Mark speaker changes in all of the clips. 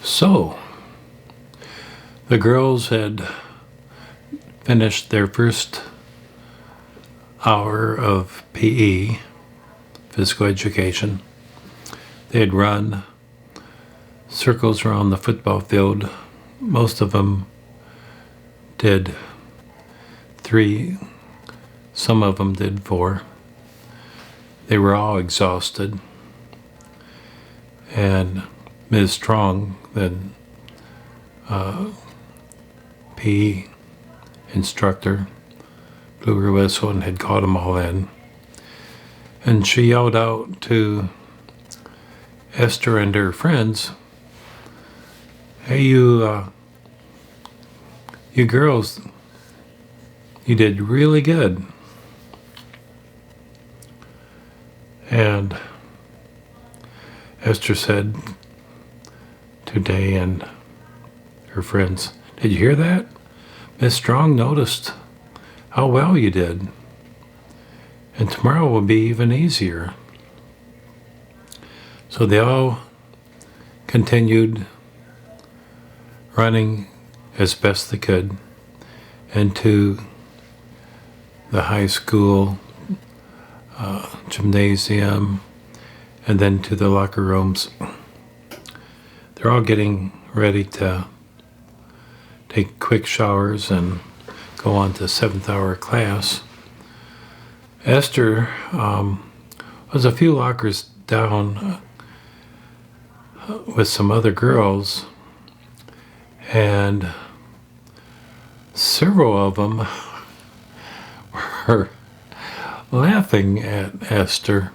Speaker 1: So, the girls had finished their first hour of PE, physical education. They had run circles around the football field. Most of them did 3, some of them did 4. They were all exhausted. And Ms. Strong, the PE instructor, blew her whistle and had called them all in. And she yelled out to Esther and her friends, "Hey, you girls, you did really good." And Esther said to Day and her friends, "Did you hear that? Miss Strong noticed how well you did. And tomorrow will be even easier." So they all continued running as best they could into the high school gymnasium and then to the locker rooms. They're all getting ready to take quick showers and go on to 7th hour class. Esther was a few lockers down with some other girls, and several of them were laughing at Esther.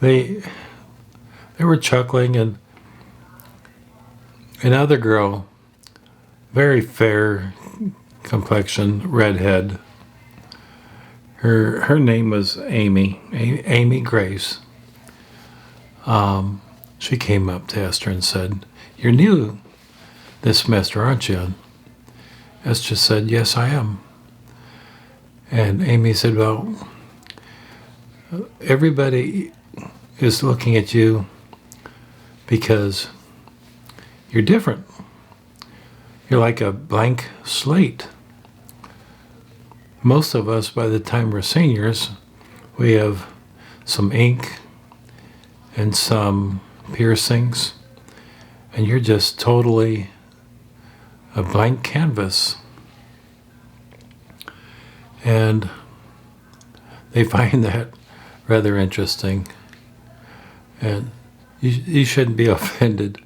Speaker 1: They were chuckling, and another girl, very fair complexion, redhead. Her name was Amy Grace. She came up to Esther and said, "You're new this semester, aren't you?" And Esther said, "Yes, I am." And Amy said, "Well, everybody is looking at you because you're different. You're like a blank slate. Most of us, by the time we're seniors, we have some ink and some piercings, and you're just totally a blank canvas." And they find that rather interesting. And you shouldn't be offended.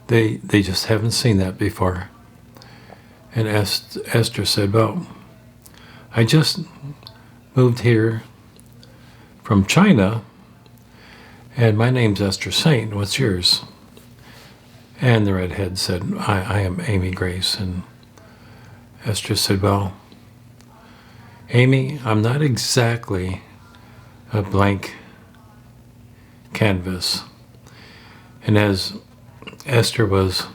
Speaker 1: They just haven't seen that before. And Esther said, "Well, I just moved here from China, and my name's Ester Saint. What's yours?" And the redhead said, I am Amy Grace." And Esther said, "Well, Amy, I'm not exactly a blank canvas." And as Esther was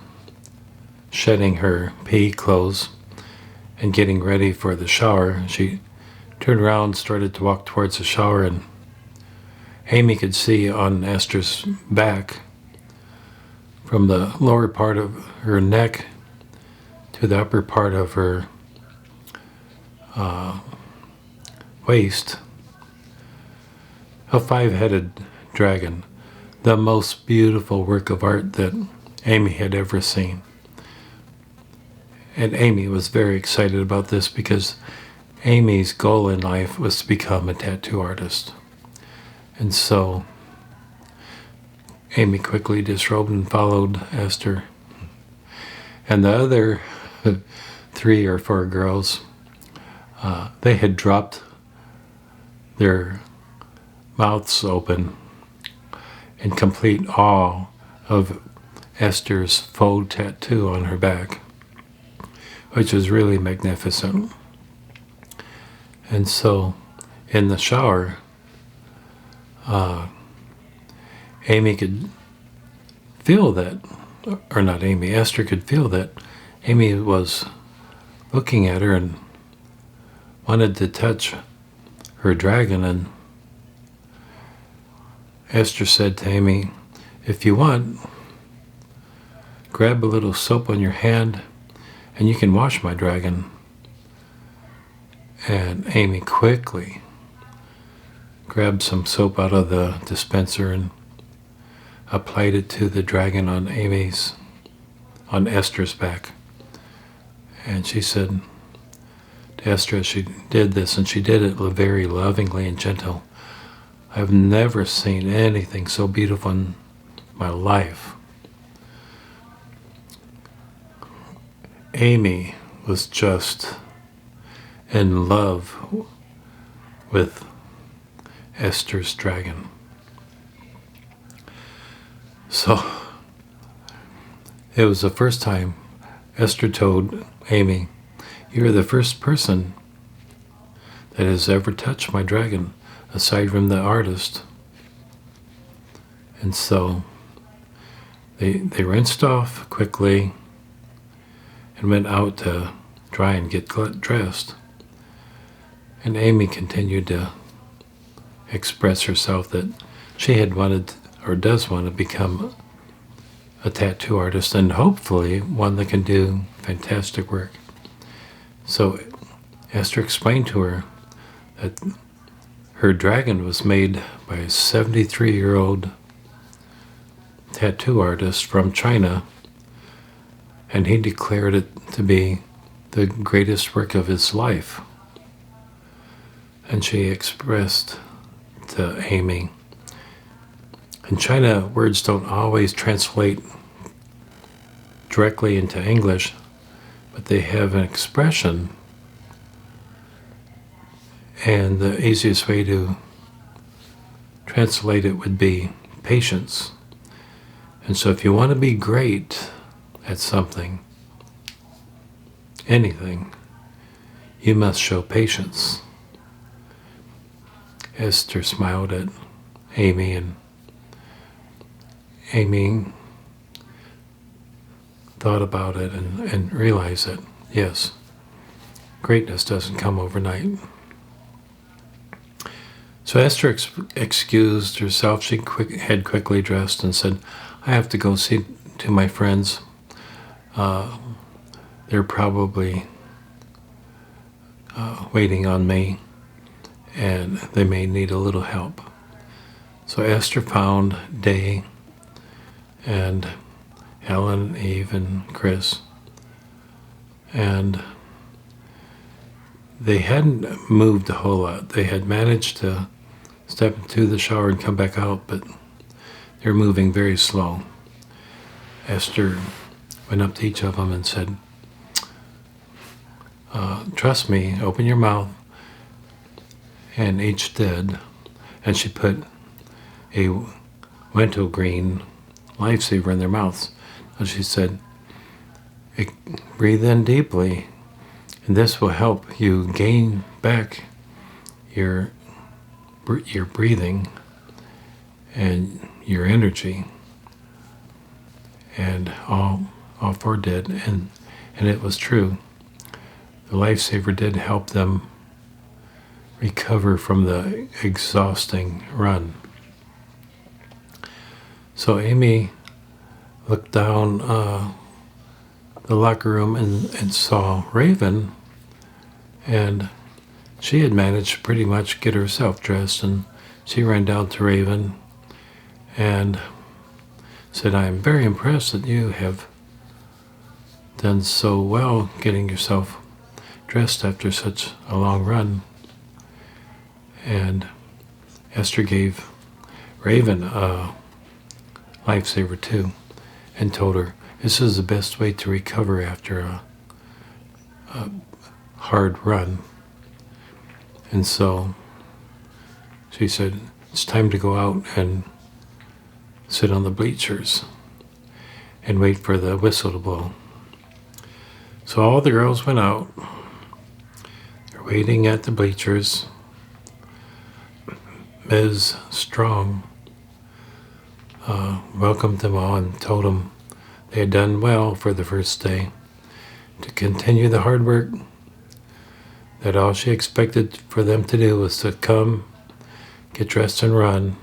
Speaker 1: shedding her PE clothes and getting ready for the shower, she turned around, started to walk towards the shower, and Amy could see on Esther's back, from the lower part of her neck to the upper part of her waist, a 5-headed dragon, the most beautiful work of art that Amy had ever seen. And Amy was very excited about this because Amy's goal in life was to become a tattoo artist. And so Amy quickly disrobed and followed Esther. And the other 3 or 4 girls, they had dropped their mouths open in complete awe of Esther's faux tattoo on her back, which was really magnificent. And so in the shower, Amy could feel that, or not Amy, Esther could feel that Amy was looking at her and wanted to touch her dragon, and Esther said to Amy, "If you want, grab a little soap on your hand and you can wash my dragon." And Amy quickly grabbed some soap out of the dispenser and applied it to the dragon on Esther's back. And she said to Esther as she did this, and she did it very lovingly and gentle, "I've never seen anything so beautiful in my life." Amy was just in love with Esther's dragon. So it was the first time Esther told Amy, "You're the first person that has ever touched my dragon, aside from the artist." And so they rinsed off quickly and went out to try and get dressed. And Amy continued to express herself that she had wanted or does want to become a tattoo artist, and hopefully one that can do fantastic work. So Esther explained to her that her dragon was made by a 73-year-old tattoo artist from China, and he declared it to be the greatest work of his life. And she expressed to Amy, in China, words don't always translate directly into English, but they have an expression, and the easiest way to translate it would be patience. And so if you want to be great at something, anything, you must show patience. Esther smiled at Amy, and Amy thought about it and realized that, yes, greatness doesn't come overnight. So Esther excused herself. She had quickly dressed and said, "I have to go see to my friends. They're probably waiting on me, and they may need a little help." So Esther found Day and Helen, Eve, and Chris, and they hadn't moved a whole lot. They had managed to step into the shower and come back out, but they're moving very slow. Esther went up to each of them and said, "Trust me, open your mouth." And each did, and she put a wintergreen lifesaver in their mouths. And she said, "Breathe in deeply, and this will help you gain back your breathing and your energy." And all four did, and it was true. The lifesaver did help them recover from the exhausting run. So Amy looked down the locker room and saw Raven, and she had managed to pretty much get herself dressed, and she ran down to Raven and said, "I am very impressed that you have done so well getting yourself dressed after such a long run." And Esther gave Raven a lifesaver too, and told her this is the best way to recover after a hard run. And so she said, "It's time to go out and sit on the bleachers and wait for the whistle to blow." So all the girls went out. They're waiting at the bleachers. Ms. Strong welcomed them all and told them they had done well for the first day, to continue the hard work, that all she expected for them to do was to come, get dressed, and run.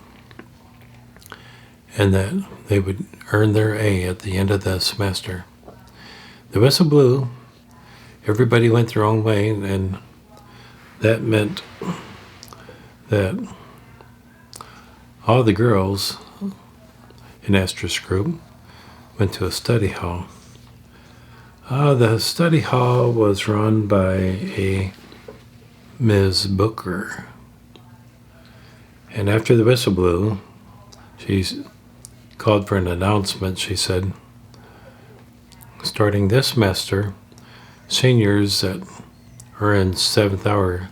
Speaker 1: and that they would earn their A at the end of the semester. The whistle blew. Everybody went their own way, and that meant that all the girls in Ester's group went to a study hall. The study hall was run by a Ms. Booker. And after the whistle blew, she called for an announcement. She said, starting this semester, seniors that are in 7th hour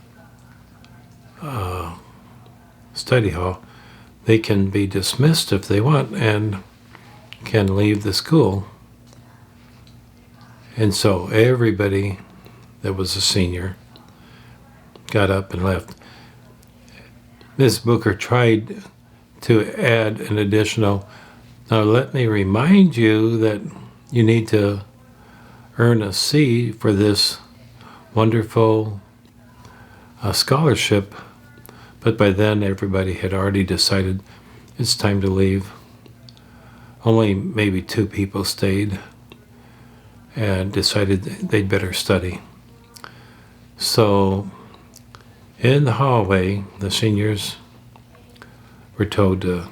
Speaker 1: study hall, they can be dismissed if they want and can leave the school. And so everybody that was a senior got up and left. Ms. Booker tried to add an additional, now let me remind you that you need to earn a C for this wonderful scholarship. But by then everybody had already decided it's time to leave. Only maybe 2 people stayed and decided they'd better study. So in the hallway, the seniors were told to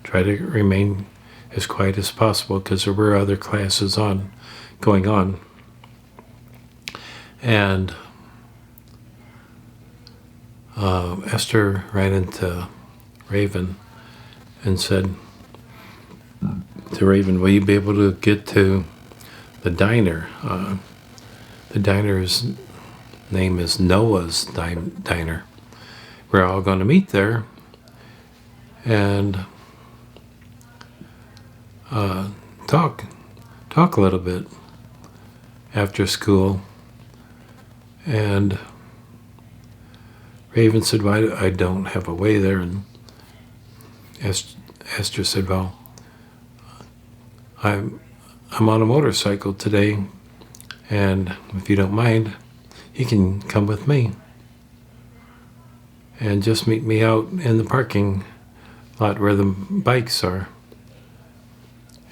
Speaker 1: try to remain as quiet as possible because there were other classes going on. And Esther ran into Raven and said to Raven, will you be able to get to the diner? The diner's name is Noah's Diner. We're all going to meet there and talk a little bit after school. And Raven said, well, I don't have a way there. And Esther said, well, I'm on a motorcycle today, and if you don't mind, you can come with me and just meet me out in the parking lot where the bikes are.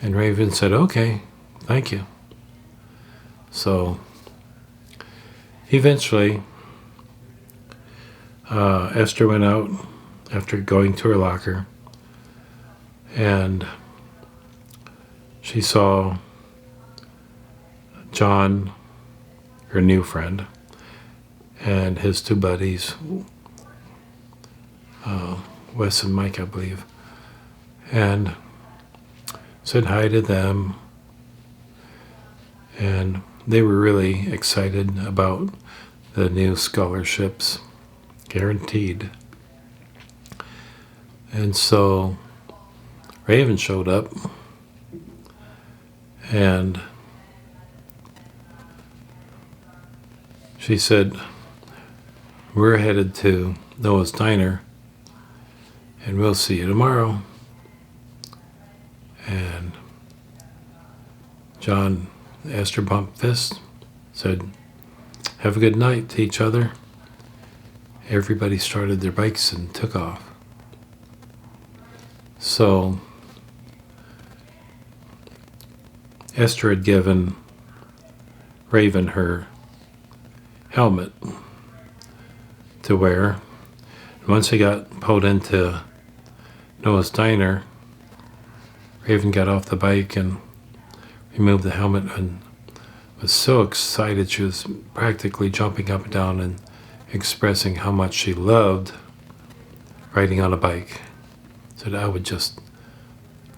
Speaker 1: And Raven said, okay, thank you. So eventually, Esther went out after going to her locker, and she saw John, her new friend, and his 2 buddies, Wes and Mike, I believe, and said hi to them. And they were really excited about the new scholarships, guaranteed. And so Raven showed up, and she said, we're headed to Noah's Diner, and we'll see you tomorrow. And John, Esther bumped fists, said, have a good night to each other. Everybody started their bikes and took off. So Esther had given Raven her helmet to wear. And once they got pulled into Noah's Diner, Raven got off the bike and removed the helmet and was so excited she was practically jumping up and down and expressing how much she loved riding on a bike. Said, I would just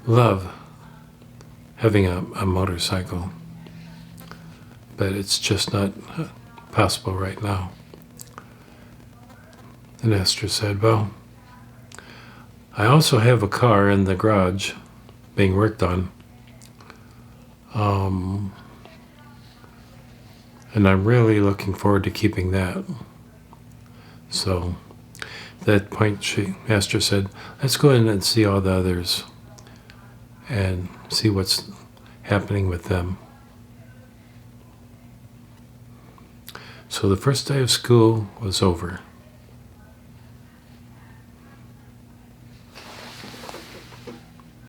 Speaker 1: love having a motorcycle, but it's just not possible right now. And Esther said, well, I also have a car in the garage being worked on, and I'm really looking forward to keeping that. So at that point, Esther said, let's go in and see all the others and see what's happening with them. So the first day of school was over.